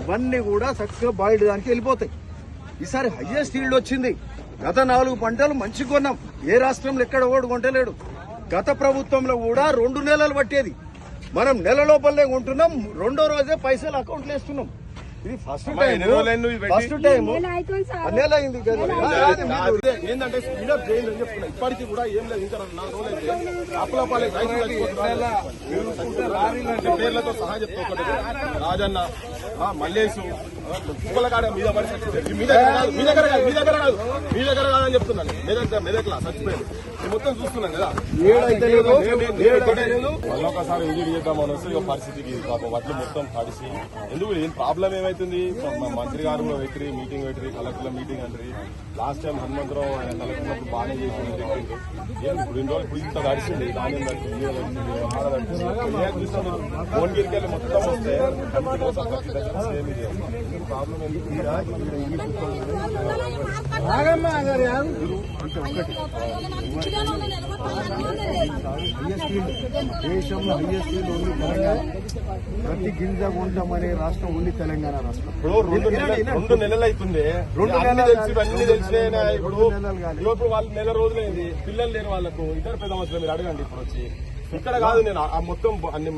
ఇవన్నీ కూడా చక్కగా బాయిల్డ్ దానికి వెళ్ళిపోతాయి. ఈసారి హైయెస్ట్ ఈల్డ్ వచ్చింది. గత 4 పంటలు మంచి కొన్నాం. ఏ రాష్ట్రంలో ఎక్కడ ఓడు కొంటలేడు. గత ప్రభుత్వంలో కూడా 2 నెలలు పట్టేది. మనం నెల లోపలనే కొంటున్నాం. రెండో రోజే పైసలు అకౌంట్లో వేస్తున్నాం. ఇది ఫస్ట్ టైం నెల అయింది. ఏంటంటే స్పీడప్ చేయండి అని చెప్తున్నా. ఇప్పటికీ కూడా ఏం లేదు. ఇంకా 4 రోజులు అయితే అప్పులపాలే పేర్లతో సహా చెప్తా. రాజన్న, మల్లేసు, కుప్పలకాడ మీద పడి చచ్చిపోయింది. మీ దగ్గర కాదని చెప్తున్నాను. మెదక్లా చచ్చిపోయింది. మొత్తం చూస్తున్నాం కదా. మళ్ళొకసారి విజిట్ చేద్దామని వస్తే ఇక పరిస్థితికి పాపం వడ్లు మొత్తం తడిసి ఎందుకు ఏం ప్రాబ్లం ఏమైతుంది. మంత్రి గారు పెట్టి మీటింగ్ పెట్టి కలెక్టర్ల మీటింగ్ అంటారు. లాస్ట్ టైం హనుమంతరావు ఆయన కలెక్టర్లకు బాగానే చేసిందని చెప్పింది. ఇప్పుడు 2 రోజులు ఇప్పుడు ఇంత తడిసింది. ధాన్యం తడిచింది, ఆడ తడిచింది. భువనగిరికి మొత్తం వస్తే ప్రాబ్లం ఎందుకు. దేశంలో హైయెస్ట్ ఈల్డ్ ఓన్లీ తెలంగాణ. ప్రతి గింజ కొంటామనే రాష్ట్రం ఓన్లీ తెలంగాణ రాష్ట్రం. ఇప్పుడు 2 నెలలు అవుతుంది. 2 నెలలు తెలిసి అన్ని తెలిసినా ఇప్పుడు వాళ్ళు నెల రోజులైంది. పిల్లలు లేని వాళ్ళకు ఇతర పెద్ద మనుషులు మీరు అడగండి. ఇప్పుడు వచ్చి ఇక్కడ కాదు. నేను ఆ మొత్తం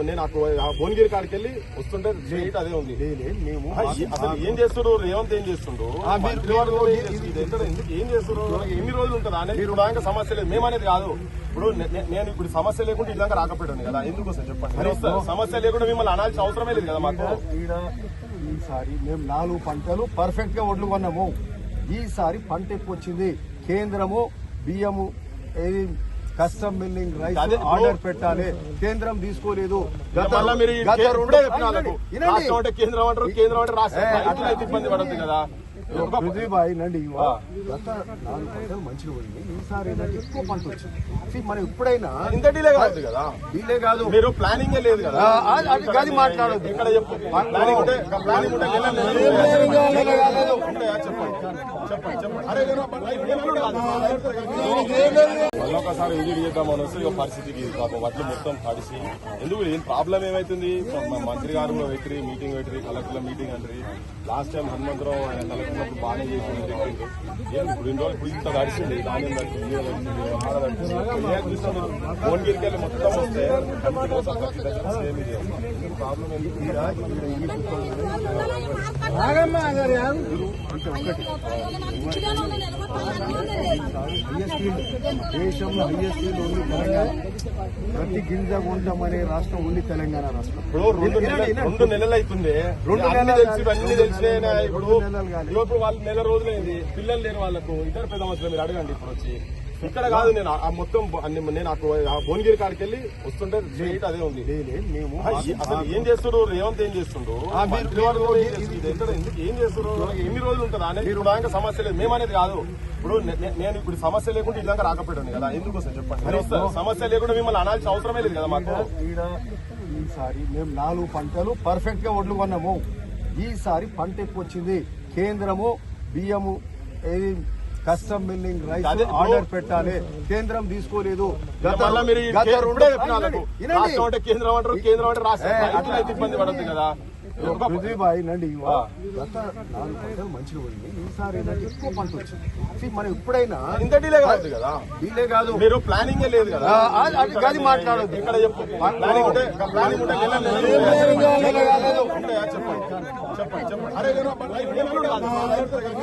నేను భువనగిరి కాడికి వెళ్ళి వస్తుంటే స్ట్రైట్ అదే ఉంది. మేము అసలు ఏం చేస్తున్నారు? రేవంత్ ఏం చేస్తుండ్రు? ఏం చేస్తున్నారు? ఎన్ని రోజులు ఉంటుందా అనేది ఇప్పుడు ఇంకా సమస్య లేదు. మేమనేది కాదు. ఇప్పుడు నేను ఇప్పుడు సమస్య లేకుండా ఇదంతా రాకపోయాను కదా. ఎందుకు వస్తుంది చెప్పండి. సమస్య లేకుండా మిమ్మల్ని అనాల్సిన అవసరమే లేదు కదా మాకు. ఈసారి మేము 4 పంటలు పర్ఫెక్ట్ గా వడ్లు కొన్నాము. ఈసారి పంట ఎక్కువ వచ్చింది. కేంద్రము బియ్యము కస్టమ్ మిల్లింగ్ రైస్ ఆర్డర్ పెట్టాలి. కేంద్రం తీసుకోలేదు. కేంద్రం అంటారు, కేంద్రం అంటే రాష్ట్రం అట్లా ఇబ్బంది పడుతుంది కదా. పృథ్వీబాయి నండి గత 4 పంటలు మంచిగా పోయింది. ఈసారి ఎక్కువ పంట వచ్చింది. మనం ఎప్పుడైనా ఇంత డిలే కాదు కదా. డిలే కాదు, మీరు ప్లానింగ్ లేదు కదా. అది మాట్లాడదు. ఇక్కడ చెప్పు ప్లానింగ్ ఉంటే మళ్ళొకసారి విజిట్ చేద్దామని వస్తే ఇక పరిస్థితికి పాపం వడ్లు మొత్తం తడిసి ఎందుకు ఏం ప్రాబ్లం ఏమైతుంది. మంత్రి గారు పెట్టి మీటింగ్ పెట్టి కలెక్టర్ల మీటింగ్ అంటారు. లాస్ట్ టైం హనుమంతరావు ఆయన కలెక్టర్లకు బాగానే చేసిందని చెప్పింది. ఇప్పుడు 2 రోజులు ఇప్పుడు ఇంత తడిసింది. ధాన్యం తడిచింది, ఆడ తడిచింది. భువనగిరికి మొత్తం వస్తే ప్రాబ్లం ఎందుకు. దేశంలో హైయెస్ట్ ఈల్డ్ ఓన్లీ తెలంగాణ. ప్రతి గింజ కొంటామనే రాష్ట్రం ఓన్లీ తెలంగాణ రాష్ట్రం. ఇప్పుడు 2 నెలలు అవుతుంది. 2 నెలలు తెలిసి అన్ని తెలిసినా ఇప్పుడు వాళ్ళు నెల రోజులైంది. పిల్లలు లేని వాళ్ళకు ఇతర పెద్ద మనుషులు మీరు అడగండి. ఇప్పుడు వచ్చి ఇక్కడ కాదు. నేను ఆ మొత్తం నేను భువనగిరి కాడికి వెళ్ళి వస్తుంటే స్ట్రైట్ అదే ఉంది. మేము అసలు ఏం చేస్తున్నారు? రేవంత్ ఏం చేస్తుండ్రు? ఏం చేస్తున్నారు? ఎన్ని రోజులు ఉంటుందా అనేది ఇప్పుడు ఇంకా సమస్య లేదు. మేమనేది కాదు. ఇప్పుడు నేను ఇప్పుడు సమస్య లేకుండా ఇదంతా రాకపోయాను కదా. ఎందుకు వస్తుంది చెప్పండి. సమస్య లేకుండా మిమ్మల్ని అనాల్సిన అవసరమే లేదు కదా మాకు. ఈసారి మేము 4 పంటలు పర్ఫెక్ట్ గా వడ్లు కొన్నాము. ఈసారి పంట ఎక్కువ వచ్చింది. కేంద్రము బియ్యము కస్టమ్ మిల్లింగ్ రైస్ ఆర్డర్ పెట్టాలి. కేంద్రం తీసుకోలేదు. కేంద్రం అంటే కేంద్రం అంటే రాష్ట్రం అట్లా ఇబ్బంది పడుతుంది కదా. పృథ్వీబాయి నండి గత 4 పంటలు మంచిగా పోయింది. ఈసారి ఎక్కువ పంట వచ్చింది. మనం ఎప్పుడైనా ఇంత డిలే కాదు కదా. డిలే కాదు, మీరు ప్లానింగ్ లేదు కదా. అది మాట్లాడదు. ఇక్కడ చెప్పు ప్లానింగ్ ఉంటే చెప్పండి.